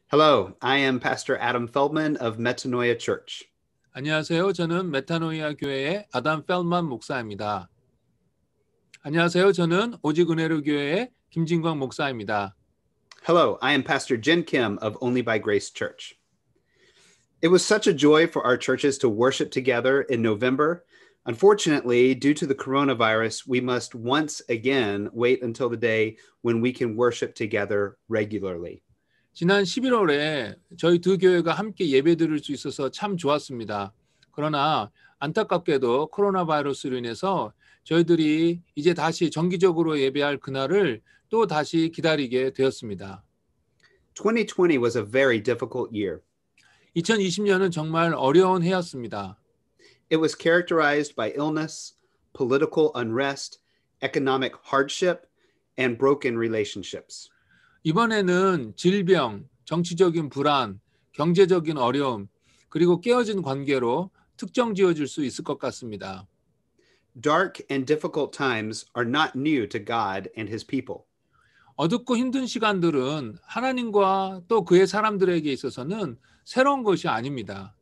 Hello, I am Pastor Adam Feldman of Metanoia Church. 안녕하세요. 저는 메타노이아 교회의 아담 펠만 목사입니다. 안녕하세요. 저는 오직 은혜로 교회의 김진광 목사입니다. Hello, I am Pastor Jen Kim of Only by Grace Church. It was such a joy for our churches to worship together in November. Unfortunately, due to the coronavirus, we must once again wait until the day when we can worship together regularly. 지난 11월에 저희 두 교회가 함께 예배드릴 수 있어서 참 좋았습니다. 그러나 안타깝게도 코로나 바이러스로 인해서 저희들이 이제 다시 정기적으로 예배할 그날을 또 다시 기다리게 되었습니다. 2020 was a very difficult year. 2020년은 정말 어려운 해였습니다. It was characterized by illness, political unrest, economic hardship, and broken relationships. 이번에는 질병, 정치적인 불안, 경제적인 어려움, 그리고 깨어진 관계로 특정 지어질 수 있을 것 같습니다. Dark and difficult times are not new to God and his people. 어둡고 힘든 시간들은 하나님과 또 그의 사람들에게 있어서는 새로운 것이 아닙니다.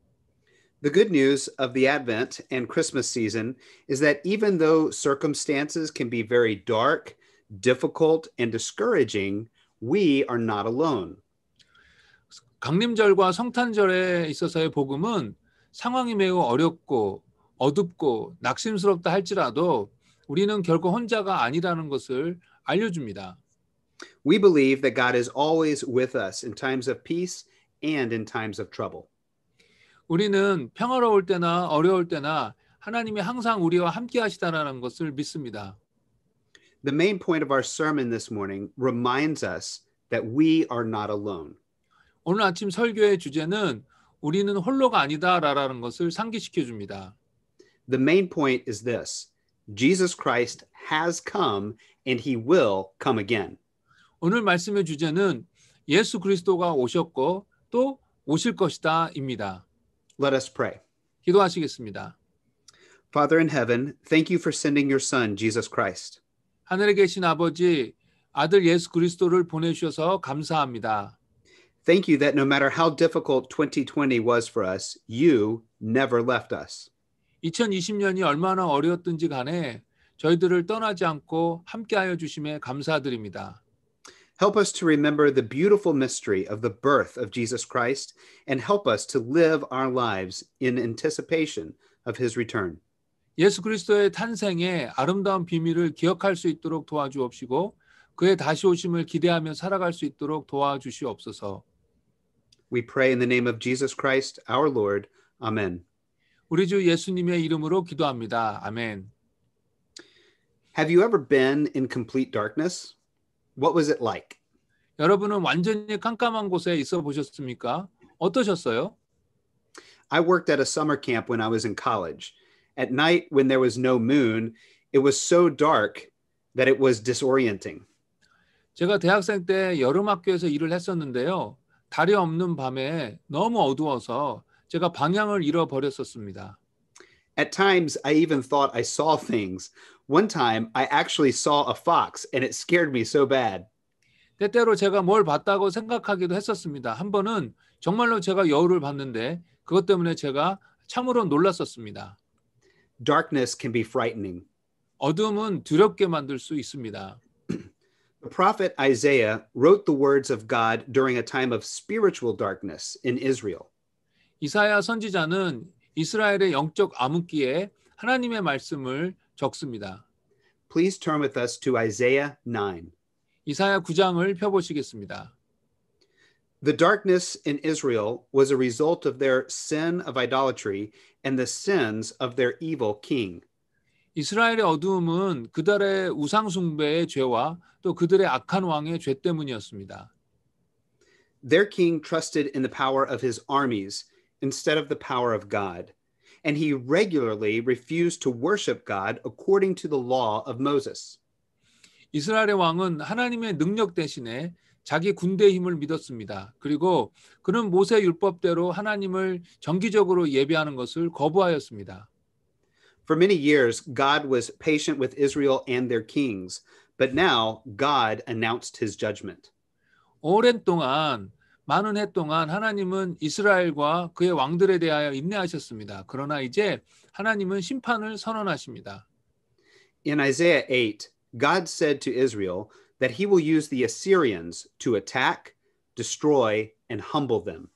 The good news of the Advent and Christmas season is that even though circumstances can be very dark, difficult, and discouraging, we are not alone. 강림절과 성탄절에 있어서의 복음은 상황이 매우 어렵고 어둡고 낙심스럽다 할지라도 우리는 결코 혼자가 아니라는 것을 알려줍니다. We believe that God is always with us in times of peace and in times of trouble. 우리는 평화로울 때나 어려울 때나 하나님이 항상 우리와 함께 하시다라는 것을 믿습니다. The main point of our sermon this morning reminds us that we are not alone. 오늘 아침 설교의 주제는 우리는 홀로가 아니다라는 것을 상기시켜 줍니다. The main point is this: Jesus Christ has come and he will come again. 오늘 말씀의 주제는 예수 그리스도가 오셨고 또 오실 것이다입니다. Let us pray. 기도하시겠습니다. Father in heaven, thank you for sending your son, Jesus Christ. 하늘에 계신 아버지, 아들 예수 그리스도를 보내주셔서 감사합니다. Thank you that no matter how difficult 2020 was for us, you never left us. 2020년이 얼마나 어려웠든지 간에 저희들을 떠나지 않고 함께하여 주심에 감사드립니다. Help us to remember the beautiful mystery of the birth of Jesus Christ and help us to live our lives in anticipation of his return. 예수 그리스도의 탄생의 아름다운 비밀을 기억할 수 있도록 도와주옵시고 그의 다시 오심을 기대하며 살아갈 수 있도록 도와주시옵소서. We pray in the name of Jesus Christ, our Lord. Amen. 우리 주 예수님의 이름으로 기도합니다. 아멘. Have you ever been in complete darkness? What was it like? 여러분은 완전히 깜깜한 곳에 있어 보셨습니까? 어떠셨어요? I worked at a summer camp when I was in college. At night, when there was no moon, it was so dark that it was disorienting. 제가 대학생 때 여름 학교에서 일을 했었는데요. 달이 없는 밤에 너무 어두워서 제가 방향을 잃어버렸었습니다. At times, I even thought I saw things. One time, I actually saw a fox, and it scared me so bad. 때때로 제가 뭘 봤다고 생각하기도 했었습니다. 한 번은 정말로 제가 여우를 봤는데 그것 때문에 제가 참으로 놀랐었습니다. Darkness can be frightening. 어둠은 두렵게 만들 수 있습니다. The prophet Isaiah wrote the words of God during a time of spiritual darkness in Israel. 이사야 선지자는 이스라엘의 영적 암흑기에 하나님의 말씀을 적습니다. Please turn with us to Isaiah 9. 이사야 9장을 펴보시겠습니다. The darkness in Israel was a result of their sin of idolatry and the sins of their evil king. 이스라엘의 어두움은 그들의 우상 숭배의 죄와 또 그들의 악한 왕의 죄 때문이었습니다. Their king trusted in the power of his armies instead of the power of God, and he regularly refused to worship God according to the law of Moses. 이스라엘의 왕은 하나님의 능력 대신에 자기 군대의 힘을 믿었습니다. 그리고 그는 모세 율법대로 하나님을 정기적으로 예배하는 것을 거부하였습니다. For many years, God was patient with Israel and their kings, but now God announced his judgment. 오랜 동안 많은 해 동안 하나님은 이스라엘과 그의 왕들에 대하여 인내하셨습니다. 그러나 이제 하나님은 심판을 선언하십니다. In Isaiah 8, God said to Israel that he will use the Assyrians to attack, destroy, and humble them.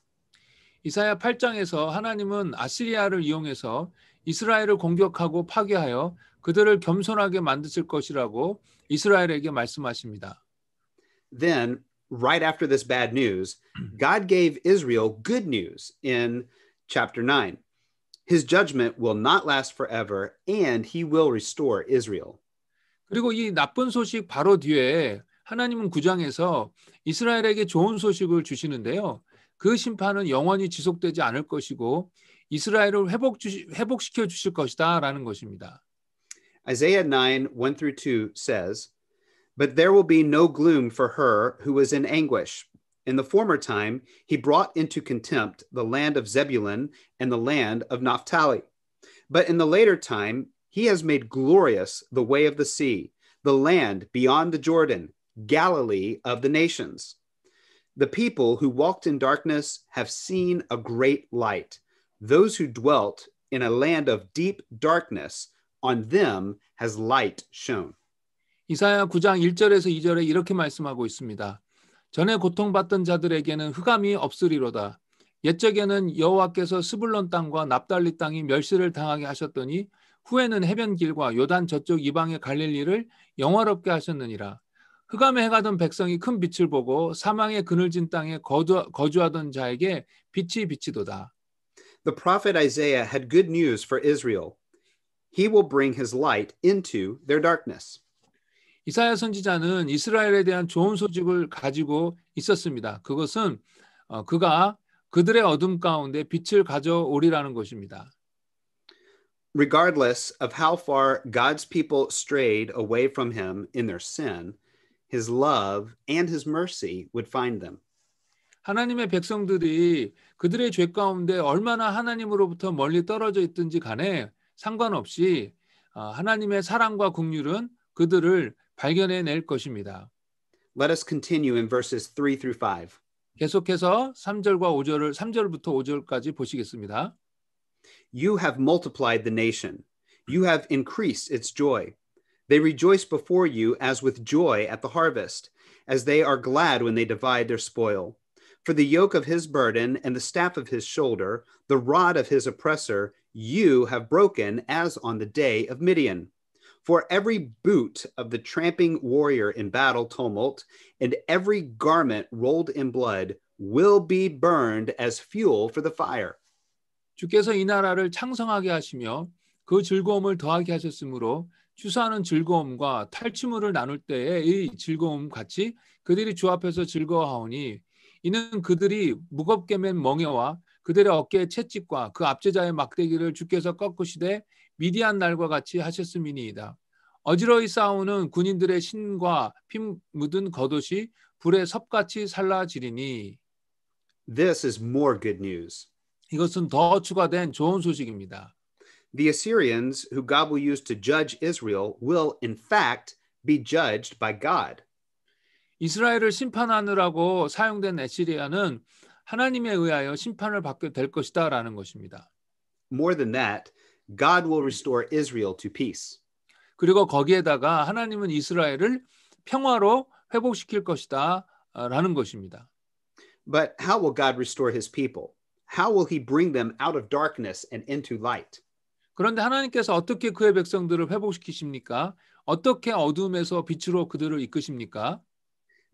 이사야 8장에서 하나님은 아시리아를 이용해서 이스라엘을 공격하고 파괴하여 그들을 겸손하게 만드실 것이라고 이스라엘에게 말씀하십니다. Then, right after this bad news, God gave Israel good news in chapter 9. His judgment will not last forever, and he will restore Israel. 그리고 이 나쁜 소식 바로 뒤에 하나님은 9장에서 이스라엘에게 좋은 소식을 주시는데요. 그 심판은 영원히 지속되지 않을 것이고 이스라엘을 회복시켜 주실 것이다 라는 것입니다. Isaiah 9, 1 through 2 says, But there will be no gloom for her who was in anguish. In the former time, he brought into contempt the land of Zebulun and the land of Naphtali. But in the later time, he has made glorious the way of the sea, the land beyond the Jordan, Galilee of the nations. The people who walked in darkness have seen a great light. Those who dwelt in a land of deep darkness, on them has light shone. 이사야 9장 1절에서 2절에 이렇게 말씀하고 있습니다. 전에 고통받던 자들에게는 흑암이 없으리로다. 옛적에는 여호와께서 스불론 땅과 납달리 땅이 멸시를 당하게 하셨더니 후에는 해변길과 요단 저쪽 이방의 갈릴리를 영화롭게 하셨느니라. 흑암에 해가던 백성이 큰 빛을 보고 사망의 그늘진 땅에 거주하던 자에게 빛이 비치도다. The prophet Isaiah had good news for Israel. He will bring his light into their darkness. 이사야 선지자는 이스라엘에 대한 좋은 소식을 가지고 있었습니다. 그것은 그가 그들의 어둠 가운데 빛을 가져오리라는 것입니다. Regardless of how far God's people strayed away from him in their sin, his love and his mercy would find them. 하나님의 백성들이 그들의 죄 가운데 얼마나 하나님으로부터 멀리 떨어져 있든지 간에 상관없이 하나님의 사랑과 긍휼은 그들을 발견해낼 것입니다. Let us continue in verses 3 through 5. 계속해서 3절부터 5절까지 보시겠습니다. You have multiplied the nation. You have increased its joy. They rejoice before you as with joy at the harvest, as they are glad when they divide their spoil. For the yoke of his burden and the staff of his shoulder, the rod of his oppressor, you have broken as on the day of Midian. For every boot of the tramping warrior in battle tumult, and every garment rolled in blood, will be burned as fuel for the fire. 주께서 이 나라를 창성하게 하시며 그 즐거움을 더하게 하셨으므로 추수하는 즐거움과 탈취물을 나눌 때의 즐거움 같이 그들이 주 앞에서 즐거워하오니 이는 그들이 무겁게 맨 멍에와 그들의 어깨의 채찍과 그 압제자의 막대기를 주께서 꺾으시되 미디안 날과 같이 하셨음이니이다. 어지러이 싸우는 군인들의 신과 피 묻은 겉옷이 불에 섭같이 살라지리니. This is more good news. 이것은 더 추가된 좋은 소식입니다. The Assyrians, who God will use to judge Israel, will in fact be judged by God. 이스라엘을 심판하느라고 사용된 에시리아는 하나님에 의하여 심판을 받게 될 것이다라는 것입니다. More than that, God will restore Israel to peace. 그리고 거기에다가 하나님은 이스라엘을 평화로 회복시킬 것이다라는 것입니다. But how will God restore his people? How will he bring them out of darkness and into light? 그런데 하나님께서 어떻게 그의 백성들을 회복시키십니까? 어떻게 어둠에서 빛으로 그들을 이끄십니까?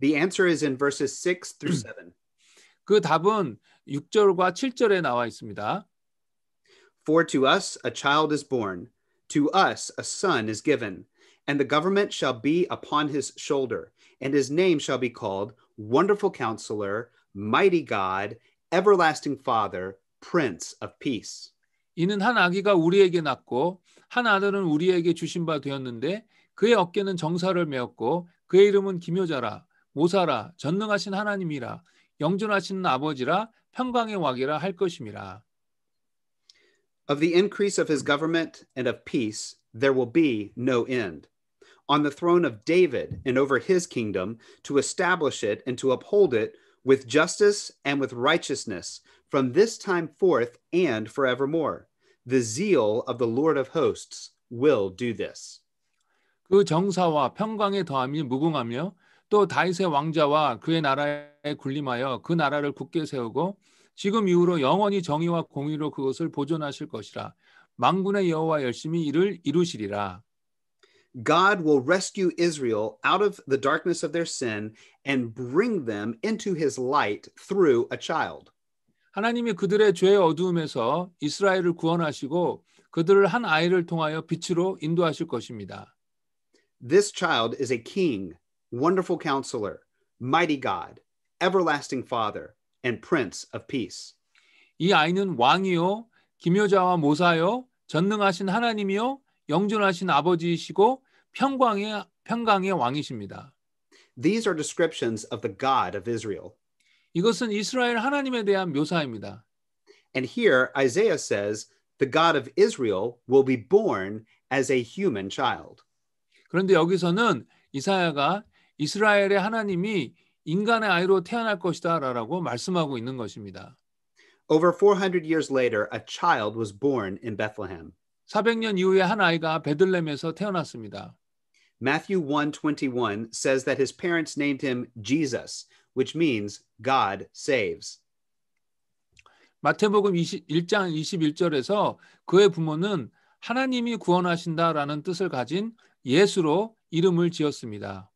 The answer is in verses 6 through 7. 그 답은 6절과 7절에 나와 있습니다. For to us a child is born, to us a son is given, and the government shall be upon his shoulder, and his name shall be called Wonderful Counselor, Mighty God, Everlasting Father, Prince of Peace. 이는 한 아기가 우리에게 낳고 한 아들은 우리에게 주신 바 되었는데 그의 어깨는 정사를 메었고 그의 이름은 기묘자라 모사라 전능하신 하나님이라 영존하신 아버지라 평강의 왕이라 할 것임이라. Of the increase of his government and of peace there will be no end. On the throne of David and over his kingdom, to establish it and to uphold it with justice and with righteousness from this time forth and forevermore. The zeal of the Lord of hosts will do this. 그 정사와 평강에 더함이 무궁하며 또 다윗의 왕자와 그의 나라에 군림하여 그 나라를 굳게 세우고 지금 이후로 영원히 정의와 공의로 그것을 보존하실 것이라. 만군의 여호와 열심히 이를 이루시리라. God will rescue Israel out of the darkness of their sin and bring them into his light through a child. 하나님이 그들의 죄의 어두움에서 이스라엘을 구원하시고 그들을 한 아이를 통하여 빛으로 인도하실 것입니다. This child is a king, wonderful counselor, mighty God, everlasting Father, and Prince of Peace. 이 아이는 왕이요, 기묘자와 모사요, 전능하신 하나님이요, 영존하신 아버지이시고 평강의 왕이십니다. These are descriptions of the God of Israel. 이것은 이스라엘 하나님에 대한 묘사입니다. And here Isaiah says the God of Israel will be born as a human child. 그런데 여기서는 이사야가 이스라엘의 하나님이 인간의 아이로 태어날 것이다라고 말씀하고 있는 것입니다. Over 400 years later, a child was born in Bethlehem. 400년 이후에 한 아이가 베들레헴에서 태어났습니다. Matthew 1:21 says that his parents named him Jesus, which means God saves. 마태복음 1장 21절에서 그의 부모는 하나님이 구원하신다라는 뜻을 가진 예수로 이름을 지었습니다.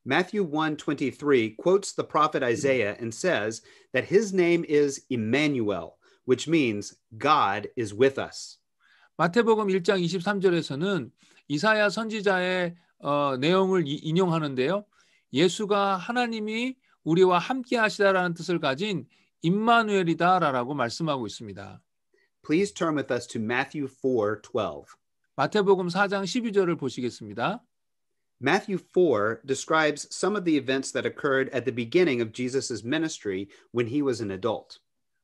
Matthew 1:23 quotes the prophet Isaiah and says that his name is Emmanuel, which means God is with us. 마태복음 1장 23절에서는 이사야 선지자의 내용을 인용하는데요. 예수가 하나님이 우리와 함께 하시다라는 뜻을 가진 임마누엘이다라고 말씀하고 있습니다. Please turn with us to Matthew 4:12. 마태복음 4장 12절을 보시겠습니다. Matthew 4 describes some of the events that occurred at the beginning of Jesus' ministry when he was an adult.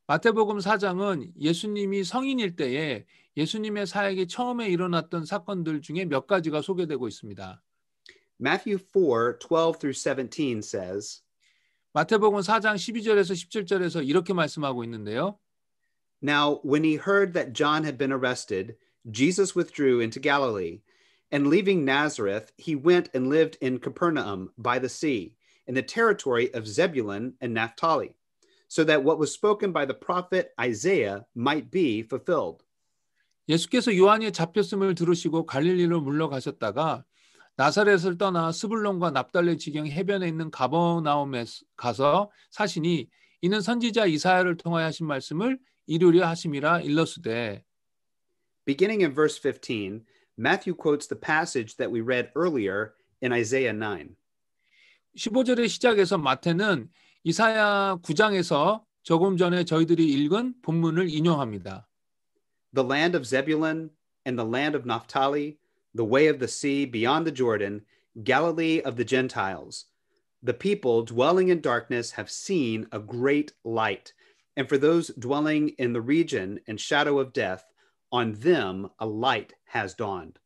마태복음 4장은 예수님이 성인일 때에 예수님의 사역이 처음에 일어났던 사건들 중에 몇 가지가 소개되고 있습니다. Matthew 4:12 through 17 says, 마태복음 4장 12절에서 17절에서 이렇게 말씀하고 있는데요. Now, when he heard that John had been arrested, Jesus withdrew into Galilee, and leaving Nazareth, he went and lived in Capernaum by the sea, in the territory of Zebulun and Naphtali, so that what was spoken by the prophet Isaiah might be fulfilled. 예수께서 요한이 잡혔음을 들으시고 갈릴리로 물러가셨다가 나사렛을 떠나 스불론과 납달리 지경 해변에 있는 가버나움에 가서 사시니 이는 선지자 이사야를 통하여 하신 말씀을 이루려 하심이라 일러스되. Beginning in verse 15, Matthew quotes the passage that we read earlier in Isaiah 9. 15절의 시작에서 마태는 이사야 9장에서 조금 전에 저희들이 읽은 본문을 인용합니다. The land of Zebulun and the land of Naphtali, the way of the sea beyond the Jordan, Galilee of the Gentiles. The people dwelling in darkness have seen a great light. And for those dwelling in the region and shadow of death, on them a light has dawned.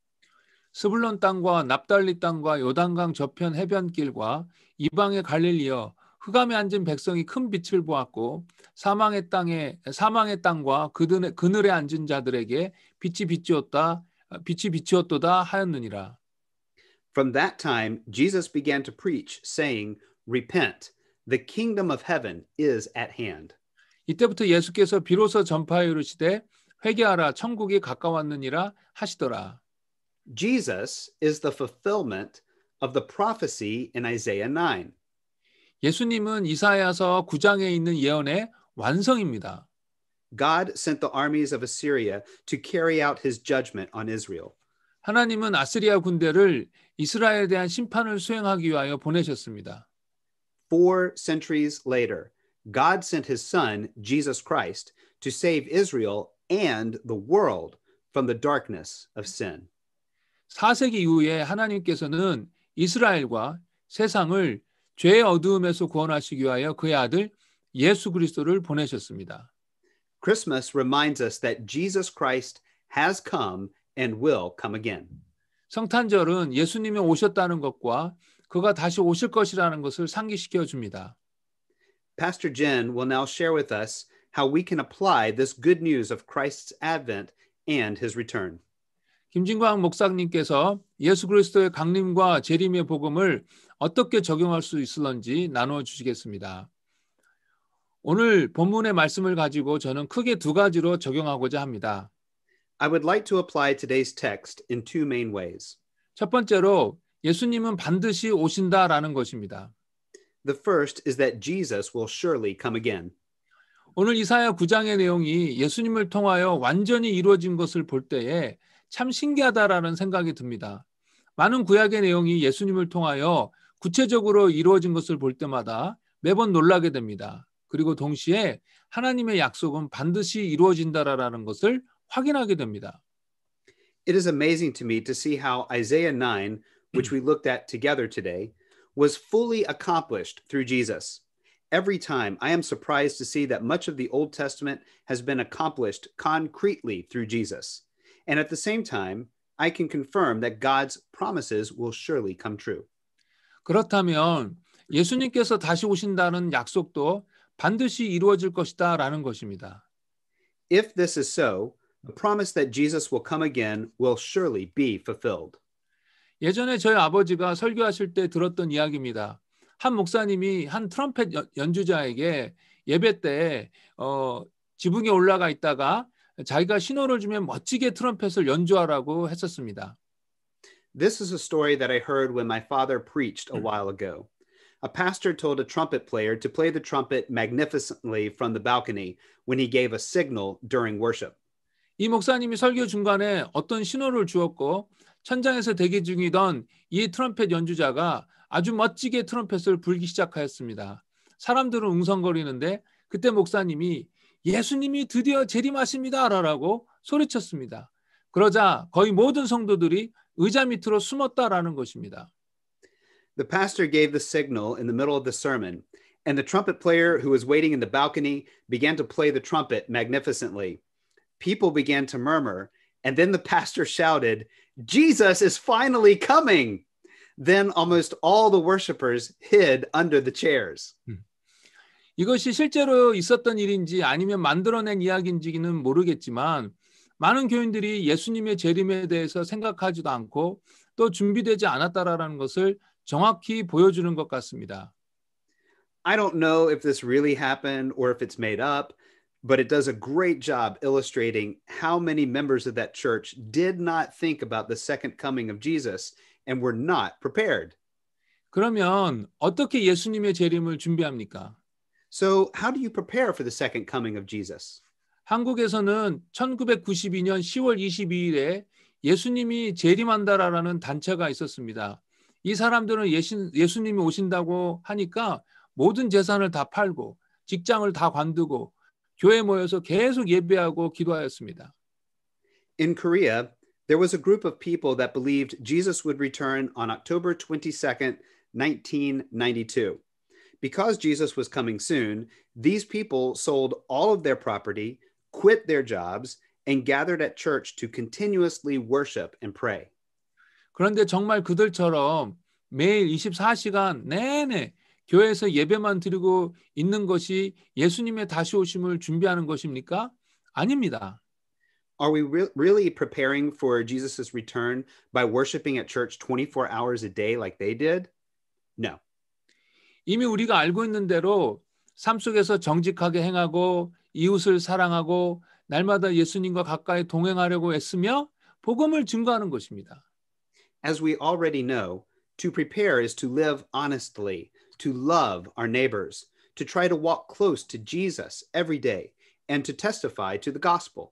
스불론 땅과 납달리 땅과 요단강 저편 해변길과 이방의 갈릴리여 흑암에 앉은 백성이 큰 빛을 보았고 사망의 땅과 그늘에 앉은 자들에게 빛이 비치었도다 하였느니라. From that time Jesus began to preach, saying, Repent, the kingdom of heaven is at hand. 이때부터 예수께서 비로소 전파하여 이르시되 회개하라 천국이 가까웠느니라 하시더라. Jesus is the fulfillment of the prophecy in Isaiah 9. 예수님은 이사야서 9장에 있는 예언의 완성입니다. God sent the armies of Assyria to carry out his judgment on Israel. 하나님은 아스리아 군대를 이스라엘에 대한 심판을 수행하기 위하여 보내셨습니다. 4 centuries later, God sent his son, Jesus Christ, to save Israel and the world from the darkness of sin. 4세기 이후에 하나님께서는 이스라엘과 세상을 죄의 어두움에서 구원하시기 위하여 그의 아들 예수 그리스도를 보내셨습니다. Christmas reminds us that Jesus Christ has come and will come again. 성탄절은 예수님이 오셨다는 것과 그가 다시 오실 것이라는 것을 상기시켜 줍니다. Pastor Jen will now share with us how we can apply this good news of Christ's advent and his return. 김진광 목사님께서 예수 그리스도의 강림과 재림의 복음을 어떻게 적용할 수 있을런지 나누어 주시겠습니다. 오늘 본문의 말씀을 가지고 저는 크게 두 가지로 적용하고자 합니다. I would like to apply today's text in two main ways. 첫 번째로 예수님은 반드시 오신다라는 것입니다. The first is that Jesus will surely come again. 오늘 이사야 9장의 내용이 예수님을 통하여 완전히 이루어진 것을 볼 때에 참 신기하다라는 생각이 듭니다. 많은 구약의 내용이 예수님을 통하여 구체적으로 이루어진 것을 볼 때마다 매번 놀라게 됩니다. 그리고 동시에 하나님의 약속은 반드시 이루어진다라는 것을 확인하게 됩니다. It is amazing to me to see how Isaiah 9, which we looked at together today, was fully accomplished through Jesus. Every time I am surprised to see that much of the Old Testament has been accomplished concretely through Jesus. And at the same time, I can confirm that God's promises will surely come true. 그렇다면 예수님께서 다시 오신다는 약속도 반드시 이루어질 것이다라는 것입니다. If this is so, the promise that Jesus will come again will surely be fulfilled. 예전에 저희 아버지가 설교하실 때 들었던 이야기입니다. 한 목사님이 한 트럼펫 연주자에게 예배 때 지붕에 올라가 있다가 자기가 신호를 주면 멋지게 트럼펫을 연주하라고 했었습니다. This is a story that I heard when my father preached a while ago. A pastor told a trumpet player to play the trumpet magnificently from the balcony when he gave a signal during worship. 이 목사님이 설교 중간에 어떤 신호를 주었고 천장에서 대기 중이던 이 트럼펫 연주자가 아주 멋지게 트럼펫을 불기 시작하였습니다. 사람들은 웅성거리는데 그때 목사님이 예수님이 드디어 재림하십니다라고 소리쳤습니다. 그러자 거의 모든 성도들이 의자 밑으로 숨었다라는 것입니다. The pastor gave the signal in the middle of the sermon, and the trumpet player who was waiting in the balcony began to play the trumpet magnificently. People began to murmur, and then the pastor shouted, "Jesus is finally coming!" Then almost all the worshipers hid under the chairs. 이것이 실제로 있었던 일인지 아니면 만들어낸 이야기인지는 모르겠지만 많은 교인들이 예수님의 재림에 대해서 생각하지도 않고 또 준비되지 않았다라는 것을 정확히 보여주는 것 같습니다. I don't know if this really happened or if it's made up, but it does a great job illustrating how many members of that church did not think about the second coming of Jesus and were not prepared. 그러면 어떻게 예수님의 재림을 준비합니까? So how do you prepare for the second coming of Jesus? 한국에서는 1992년 10월 22일에 예수님이 재림한다라는 단체가 있었습니다. 이 사람들은 예수님이 오신다고 하니까 모든 재산을 다 팔고 직장을 다 관두고 교회에 모여서 계속 예배하고 기도하였습니다. In Korea, there was a group of people that believed Jesus would return on October 22nd, 1992. Because Jesus was coming soon, these people sold all of their property, quit their jobs, and gathered at church to continuously worship and pray. 그런데 정말 그들처럼 매일 24시간 내내 교회에서 예배만 드리고 있는 것이 예수님의 다시 오심을 준비하는 것입니까? 아닙니다. Are we really preparing for Jesus' return by worshiping at church 24 hours a day like they did? No. 이미 우리가 알고 있는 대로 삶 속에서 정직하게 행하고 이웃을 사랑하고 날마다 예수님과 가까이 동행하려고 애쓰며 복음을 증거하는 것입니다. As we already know, to prepare is to live honestly, to love our neighbors, to try to walk close to Jesus every day, and to testify to the gospel.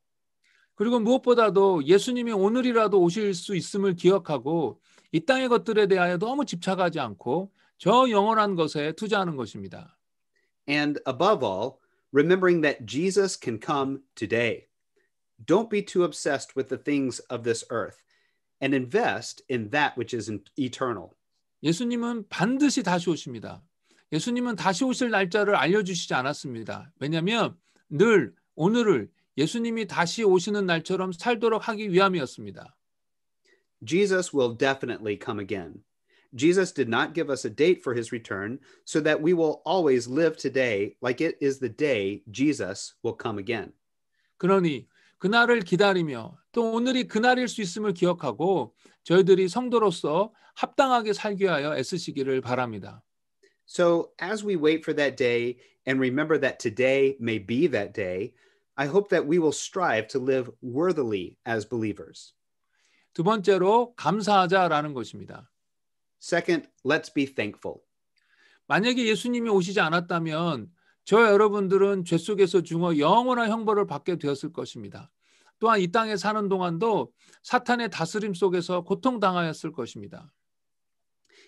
그리고 무엇보다도 예수님이 오늘이라도 오실 수 있음을 기억하고 이 땅의 것들에 대하여 너무 집착하지 않고 저 영원한 것에 투자하는 것입니다. And above all, remembering that Jesus can come today. Don't be too obsessed with the things of this earth and invest in that which is eternal. 예수님은 반드시 다시 오십니다. 예수님은 다시 오실 날짜를 알려주시지 않았습니다. 왜냐하면 늘 오늘을 예수님이 다시 오시는 날처럼 살도록 하기 위함이었습니다. Jesus will definitely come again. Jesus did not give us a date for his return so that we will always live today like it is the day Jesus will come again. 그러니 그날을 기다리며 또 오늘이 그날일 수 있음을 기억하고 저희들이 성도로서 합당하게 살기 위하여 애쓰시기를 바랍니다. So as we wait for that day and remember that today may be that day, I hope that we will strive to live worthily as believers. 두 번째로 감사하자라는 것입니다. Second, let's be thankful. 만약에 예수님이 오시지 않았다면 저와 여러분들은 죄 속에서 죽어 영원한 형벌을 받게 되었을 것입니다. 또한 이 땅에 사는 동안도 사탄의 다스림 속에서 고통당하였을 것입니다.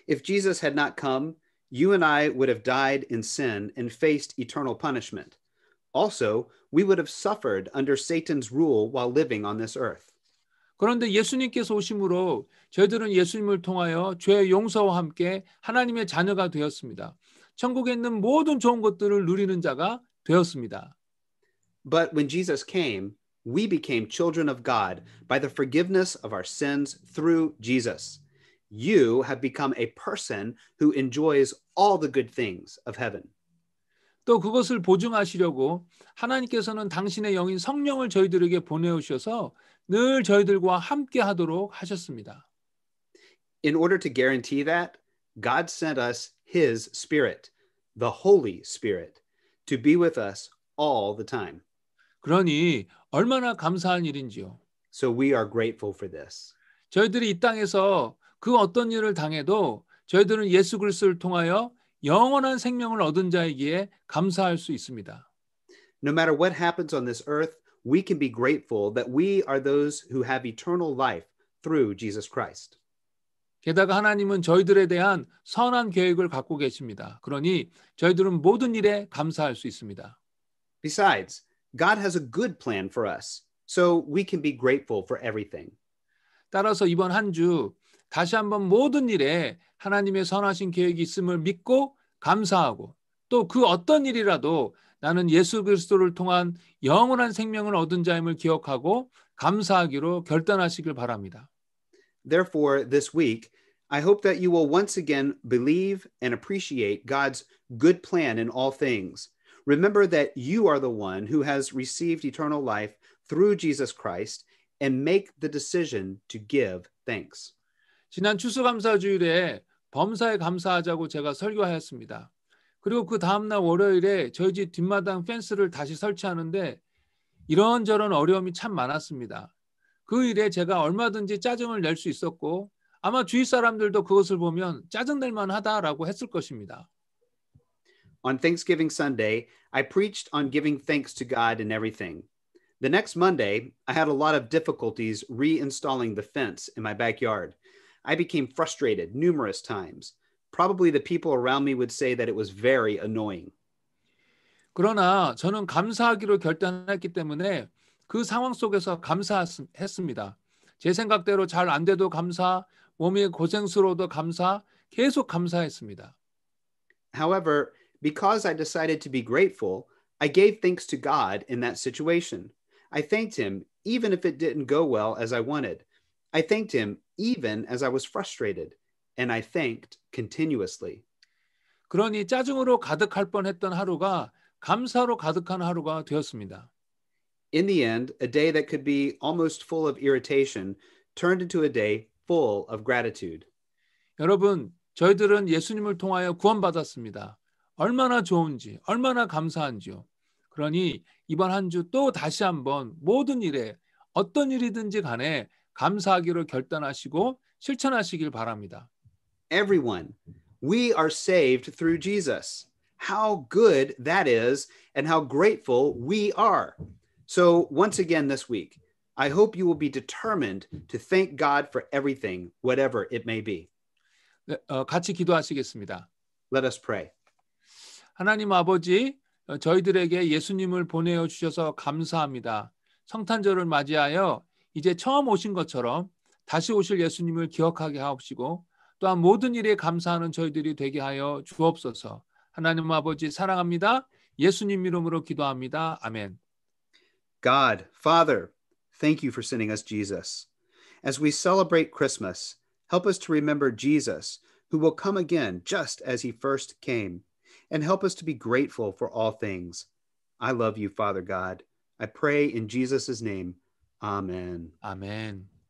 If Jesus had not come, you and I would have died in sin and faced eternal punishment. Also, we would have suffered under Satan's rule while living on this earth. 그런데 예수님께서 오심으로 저희들은 예수님을 통하여 죄의 용서와 함께 하나님의 자녀가 되었습니다. 천국에 있는 모든 좋은 것들을 누리는 자가 되었습니다. But when Jesus came, we became children of God by the forgiveness of our sins through Jesus. You have become a person who enjoys all the good things of heaven. 또 그것을 보증하시려고 하나님께서는 당신의 영인 성령을 저희들에게 보내오셔서 늘 저희들과 함께 하도록 하셨습니다. In order to guarantee that, God sent us his Spirit, the Holy Spirit, to be with us all the time. 그러니 얼마나 감사한 일인지요. So we are grateful for this. 저희들이 이 땅에서 그 어떤 일을 당해도 저희들은 예수 그리스도를 통하여 영원한 생명을 얻은 자이기에 감사할 수 있습니다. No matter what happens on this earth, we can be grateful that we are those who have eternal life through Jesus Christ. 게다가 하나님은 저희들에 대한 선한 계획을 갖고 계십니다. 그러니 저희들은 모든 일에 감사할 수 있습니다. Besides, God has a good plan for us, so we can be grateful for everything. 따라서 이번 한 주 다시 한번 모든 일에 하나님의 선하신 계획이 있음을 믿고 감사하고 또 그 어떤 일이라도 나는 예수 그리스도를 통한 영원한 생명을 얻은 자임을 기억하고 감사하기로 결단하시길 바랍니다. Therefore, this week, I hope that you will once again believe and appreciate God's good plan in all things. Remember that you are the one who has received eternal life through Jesus Christ and make the decision to give thanks. 지난 추수감사주일에 범사에 감사하자고 제가 설교하였습니다. 그리고 그 다음날 월요일에 저희 집 뒷마당 펜스를 다시 설치하는데 이런저런 어려움이 참 많았습니다. 그 일에 제가 얼마든지 짜증을 낼 수 있었고 아마 주위 사람들도 그것을 보면 짜증낼 만하다라고 했을 것입니다. On Thanksgiving Sunday, I preached on giving thanks to God in everything. The next Monday, I had a lot of difficulties reinstalling the fence in my backyard. I became frustrated numerous times. Probably the people around me would say that it was very annoying. 그러나 저는 감사하기로 결단했기 때문에 그 상황 속에서 감사했습니다. 제 생각대로 잘 안 돼도 감사, 몸이 고생스러워도 감사, 계속 감사했습니다. However, because I decided to be grateful, I gave thanks to God in that situation. I thanked him even if it didn't go well as I wanted. I thanked him even as I was frustrated, and I thanked continuously. 그러니 짜증으로 가득할 뻔했던 하루가 감사로 가득한 하루가 되었습니다. In the end, a day that could be almost full of irritation turned into a day full of gratitude. 여러분, 저희들은 예수님을 통하여 구원받았습니다. 얼마나 좋은지, 얼마나 감사한지요. 그러니 이번 한 주 또 다시 한번 모든 일에 어떤 일이든지 간에 감사하기로 결단하시고 실천하시길 바랍니다. Everyone, we are saved through Jesus. How good that is and how grateful we are. So once again this week, I hope you will be determined to thank God for everything, whatever it may be. 같이 기도하시겠습니다. Let us pray. 하나님 아버지, 저희들에게 예수님을 보내어 주셔서 감사합니다. 성탄절을 맞이하여 이제 처음 오신 것처럼 다시 오실 예수님을 기억하게 하옵시고 또한 모든 일에 감사하는 저희들이 되게 하여 주옵소서. 하나님 아버지 사랑합니다. 예수님 이름으로 기도합니다. 아멘. God, Father, thank you for sending us Jesus. As we celebrate Christmas, help us to remember Jesus, who will come again just as he first came, and help us to be grateful for all things. I love you, Father God. I pray in Jesus' name. Amen. 아멘.